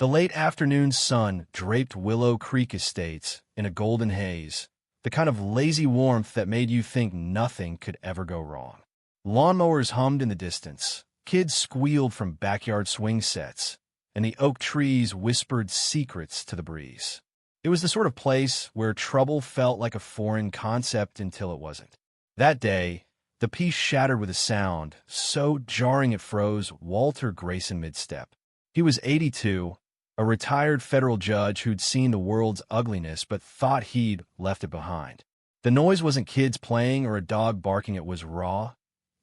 The late afternoon sun draped Willow Creek estates in a golden haze, the kind of lazy warmth that made you think nothing could ever go wrong. Lawnmowers hummed in the distance, kids squealed from backyard swing sets, and the oak trees whispered secrets to the breeze. It was the sort of place where trouble felt like a foreign concept until it wasn't. That day, the peace shattered with a sound so jarring it froze Walter Grayson mid-step. He was 82, a retired federal judge who'd seen the world's ugliness but thought he'd left it behind. The noise wasn't kids playing or a dog barking, it was raw,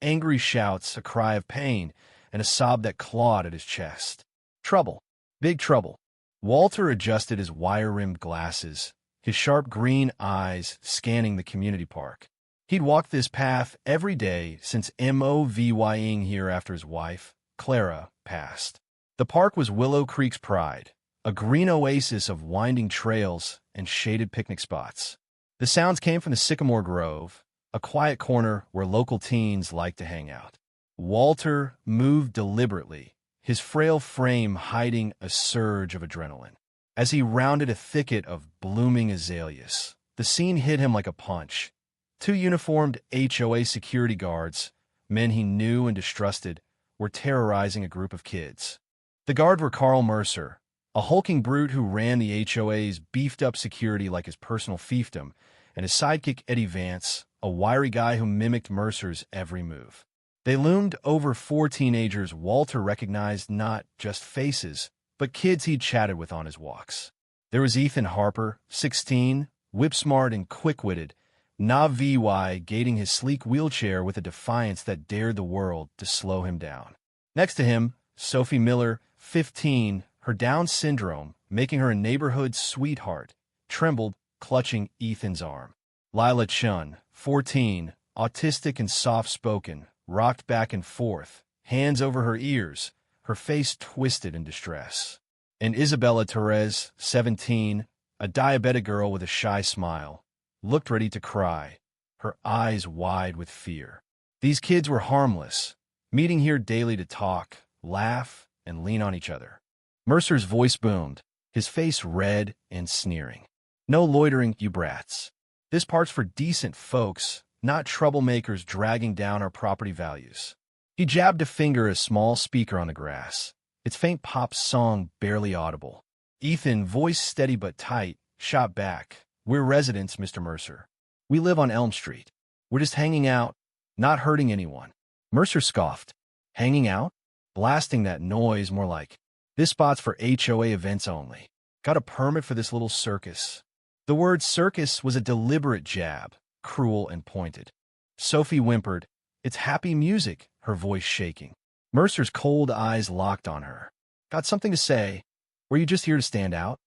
angry shouts, a cry of pain, and a sob that clawed at his chest. Trouble. Big trouble. Walter adjusted his wire-rimmed glasses, his sharp green eyes scanning the community park. He'd walked this path every day since moving here after his wife, Clara, passed. The park was Willow Creek's pride, a green oasis of winding trails and shaded picnic spots. The sounds came from the Sycamore Grove, a quiet corner where local teens liked to hang out. Walter moved deliberately, his frail frame hiding a surge of adrenaline. As he rounded a thicket of blooming azaleas, the scene hit him like a punch. Two uniformed HOA security guards, men he knew and distrusted, were terrorizing a group of kids. The guards were Carl Mercer, a hulking brute who ran the HOA's beefed-up security like his personal fiefdom, and his sidekick Eddie Vance, a wiry guy who mimicked Mercer's every move. They loomed over four teenagers Walter recognized not just faces, but kids he'd chatted with on his walks. There was Ethan Harper, 16, whip-smart and quick-witted, Nav-VY gating his sleek wheelchair with a defiance that dared the world to slow him down. Next to him, Sophie Miller, 15, her Down syndrome, making her a neighborhood sweetheart, trembled, clutching Ethan's arm. Lila Chun, 14, autistic and soft-spoken, rocked back and forth, hands over her ears, her face twisted in distress. And Isabella Torres, 17, a diabetic girl with a shy smile, looked ready to cry, her eyes wide with fear. These kids were harmless, meeting here daily to talk, laugh, and lean on each other. Mercer's voice boomed, his face red and sneering. No loitering, you brats. This part's for decent folks, not troublemakers dragging down our property values. He jabbed a finger at a small speaker on the grass, its faint pop song barely audible. Ethan, voice steady but tight, shot back. We're residents, Mr. Mercer. We live on Elm Street. We're just hanging out, not hurting anyone. Mercer scoffed. Hanging out? Blasting that noise more like, this spot's for HOA events only. Got a permit for this little circus. The word circus was a deliberate jab, cruel and pointed. Sophie whimpered, it's happy music, her voice shaking. Mercer's cold eyes locked on her. Got something to say? Were you just here to stand out?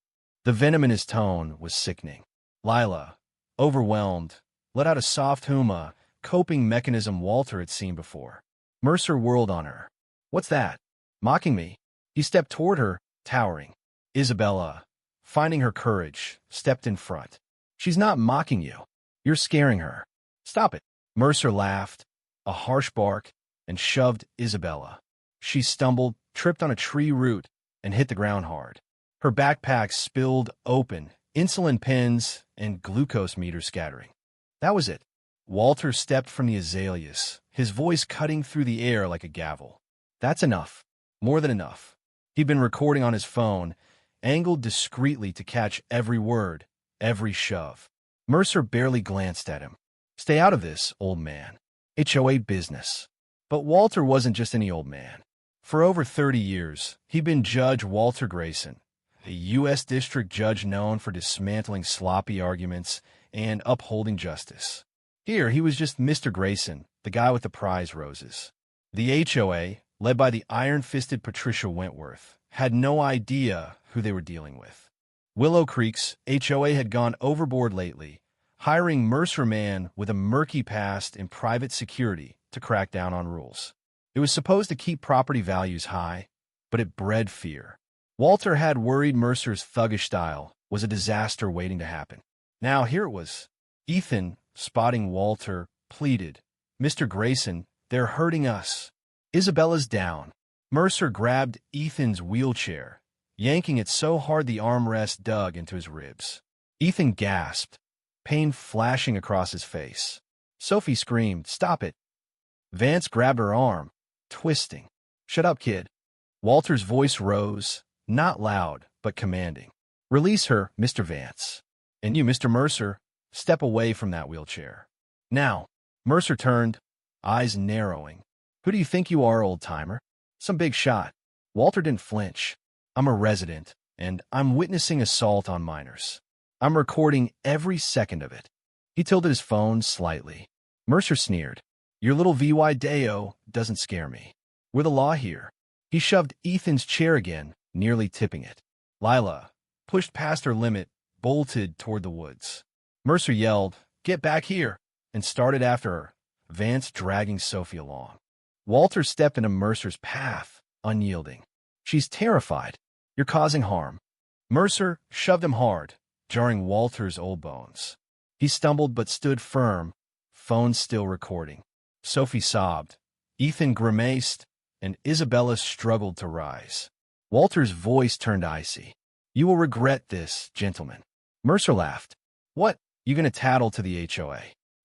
The venom in his tone was sickening. Lila, overwhelmed, let out a soft huma, coping mechanism Walter had seen before. Mercer whirled on her. What's that? Mocking me? He stepped toward her, towering. Isabella, finding her courage, stepped in front. She's not mocking you. You're scaring her. Stop it. Mercer laughed, a harsh bark, and shoved Isabella. She stumbled, tripped on a tree root, and hit the ground hard. Her backpack spilled open, insulin pens and glucose meters scattering. That was it. Walter stepped from the azaleas, his voice cutting through the air like a gavel. That's enough. More than enough. He'd been recording on his phone, angled discreetly to catch every word, every shove. Mercer barely glanced at him. Stay out of this, old man. HOA business. But Walter wasn't just any old man. For over 30 years, he'd been Judge Walter Grayson, a U.S. district judge known for dismantling sloppy arguments and upholding justice. Here, he was just Mr. Grayson, the guy with the prize roses. The HOA, led by the iron-fisted Patricia Wentworth, had no idea who they were dealing with. Willow Creek's HOA had gone overboard lately, hiring Mercer man with a murky past in private security to crack down on rules. It was supposed to keep property values high, but it bred fear. Walter had worried Mercer's thuggish style was a disaster waiting to happen. Now here it was. Ethan, spotting Walter, pleaded, Mr. Grayson, they're hurting us. Isabella's down. Mercer grabbed Ethan's wheelchair, yanking it so hard the armrest dug into his ribs. Ethan gasped, pain flashing across his face. Sophie screamed, "Stop it!" Vance grabbed her arm, twisting. "Shut up, kid." Walter's voice rose, not loud, but commanding. "Release her, Mr. Vance. And you, Mr. Mercer, step away from that wheelchair. Now." Mercer turned, eyes narrowing. "Who do you think you are, old-timer? Some big shot." Walter didn't flinch. "I'm a resident, and I'm witnessing assault on minors. I'm recording every second of it." He tilted his phone slightly. Mercer sneered. "Your little VY Deo doesn't scare me. We're the law here." He shoved Ethan's chair again, nearly tipping it. Lila, pushed past her limit, bolted toward the woods. Mercer yelled, "Get back here," and started after her, Vance dragging Sophie along. Walter stepped into Mercer's path, unyielding. "She's terrified. You're causing harm." Mercer shoved him hard, jarring Walter's old bones. He stumbled but stood firm, phone still recording. Sophie sobbed. Ethan grimaced, and Isabella struggled to rise. Walter's voice turned icy. "You will regret this, gentlemen." Mercer laughed. "What? You gonna tattle to the HOA?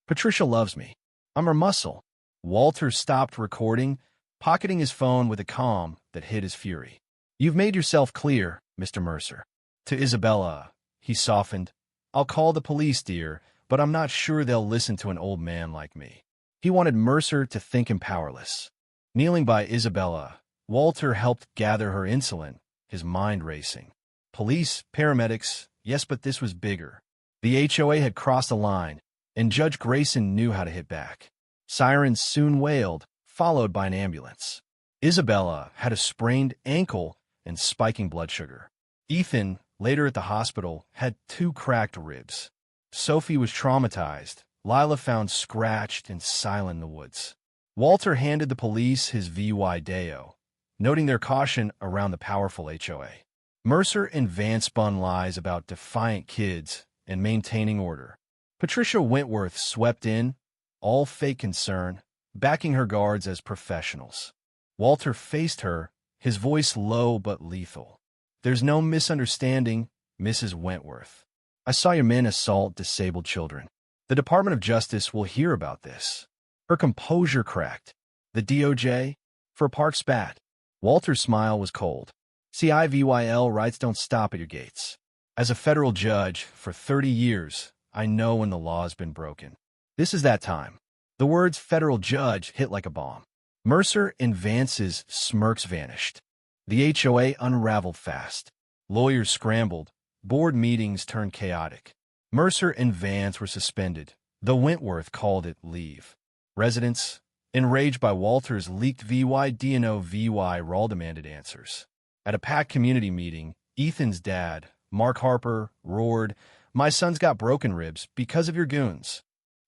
Patricia loves me. I'm her muscle." Walter stopped recording, pocketing his phone with a calm that hid his fury. "You've made yourself clear, Mr. Mercer." To Isabella, he softened. "I'll call the police, dear, but I'm not sure they'll listen to an old man like me." He wanted Mercer to think him powerless. Kneeling by Isabella, Walter helped gather her insulin, his mind racing. Police, paramedics, yes, but this was bigger. The HOA had crossed a line, and Judge Grayson knew how to hit back. Sirens soon wailed, followed by an ambulance. Isabella had a sprained ankle and spiking blood sugar. Ethan, later at the hospital, had 2 cracked ribs. Sophie was traumatized. Lila found scratched and silent in the woods. Walter handed the police his VY Deo, noting their caution around the powerful HOA. Mercer and Vance spun lies about defiant kids and maintaining order. Patricia Wentworth swept in, all fake concern, backing her guards as professionals. Walter faced her, his voice low but lethal. "There's no misunderstanding, Mrs. Wentworth. I saw your men assault disabled children. The Department of Justice will hear about this." Her composure cracked. "The DOJ? For a park spat." Walter's smile was cold. "CIVYL rights don't stop at your gates. As a federal judge for 30 years, I know when the law's been broken. This is that time." The words federal judge hit like a bomb. Mercer and Vance's smirks vanished. The HOA unraveled fast. Lawyers scrambled. Board meetings turned chaotic. Mercer and Vance were suspended, though Wentworth called it leave. Residents, enraged by Walter's leaked VY DNO VY Rawl, demanded answers. At a packed community meeting, Ethan's dad, Mark Harper, roared, "My son's got broken ribs because of your goons."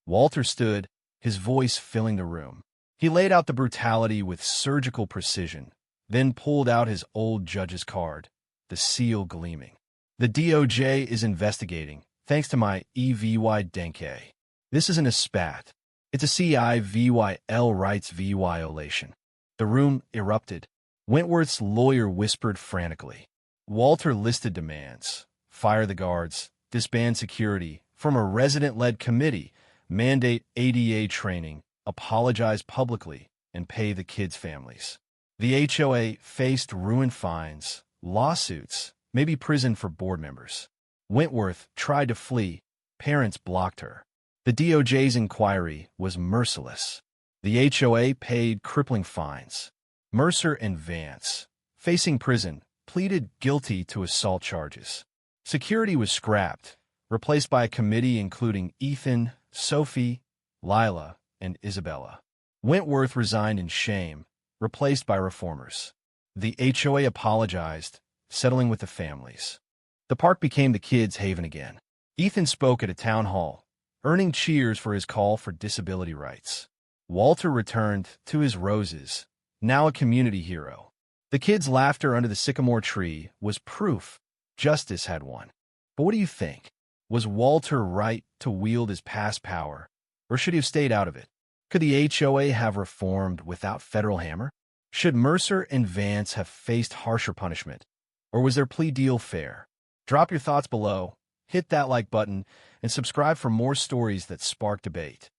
Walter stood, his voice filling the room. He laid out the brutality with surgical precision, then pulled out his old judge's card, the seal gleaming. "The DOJ is investigating, thanks to my EVY Denke. This isn't a spat. It's a CIVYL rights violation." The room erupted. Wentworth's lawyer whispered frantically. Walter listed demands: fire the guards, disband security, form a resident-led committee, mandate ADA training, apologize publicly, and pay the kids' families. The HOA faced ruined fines, lawsuits, maybe prison for board members. Wentworth tried to flee. Parents blocked her. The DOJ's inquiry was merciless. The HOA paid crippling fines. Mercer and Vance, facing prison, pleaded guilty to assault charges. Security was scrapped, replaced by a committee including Ethan, Sophie, Lila, and Isabella. Wentworth resigned in shame, replaced by reformers. The HOA apologized, settling with the families. The park became the kids' haven again. Ethan spoke at a town hall, earning cheers for his call for disability rights. Walter returned to his roses, now a community hero. The kids' laughter under the sycamore tree was proof justice had won. But what do you think? Was Walter right to wield his past power, or should he have stayed out of it? Could the HOA have reformed without federal hammer? Should Mercer and Vance have faced harsher punishment, Or was their plea deal fair? Drop your thoughts below, hit that like button, and subscribe for more stories that spark debate.